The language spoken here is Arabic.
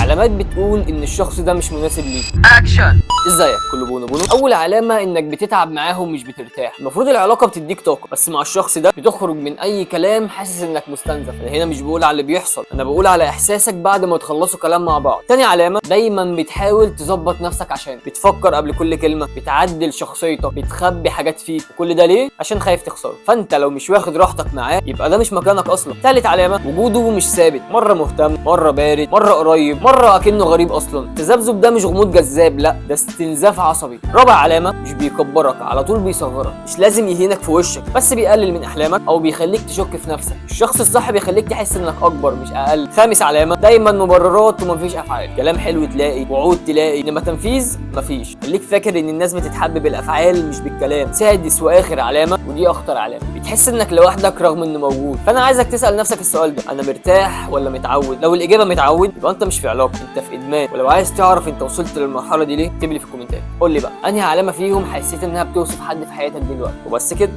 علامات بتقول ان الشخص ده مش مناسب ليك. اكشن. ازيك؟ كله بونو بونو. اول علامه انك بتتعب معاه ومش بترتاح. المفروض العلاقه بتديك طاقه، بس مع الشخص ده بتخرج من اي كلام حاسس انك مستنزف. انا هنا مش بقول على اللي بيحصل، انا بقول على احساسك بعد ما تخلصوا كلام مع بعض. تاني علامه، دايما بتحاول تظبط نفسك عشان بتفكر قبل كل كلمه، بتعدل شخصيتك، بتخبي حاجات فيك، وكل ده ليه؟ عشان خايف تخسره. فانت لو مش واخد راحتك معاه يبقى ده مش مكانك اصلا. تالت علامه، وجوده مش ثابت، مره مهتم، مره بارد، مره قريب، مره اكنه غريب اصلا. التذبذب ده مش غموض جذاب، لا ده استنزاف عصبي. رابع علامه، مش بيكبرك، على طول بيصغرك. مش لازم يهينك في وشك، بس بيقلل من احلامك او بيخليك تشك في نفسك. الشخص الصح بيخليك تحس انك اكبر مش اقل. خامس علامه، دايما مبررات ومفيش افعال. كلام حلو تلاقي، وعود تلاقي، انما تنفيذ مفيش. خليك فاكر ان الناس بتتحب بالافعال مش بالكلام. سادس واخر علامه، ودي اخطر علامه، بتحس انك لوحدك رغم انه موجود. فانا عايزك تسال نفسك السؤال ده، انا مرتاح ولا متعود؟ لو الاجابه متعود يبقى انت مش في علاقه، انت في ادمان. ولو عايز تعرف انت وصلت للمرحله دي ليه، اكتب لي في الكومنتات. قول لي بقى انهي علامه فيهم حسيت انها بتوصف حد في حياتك دلوقتي. وبس كده.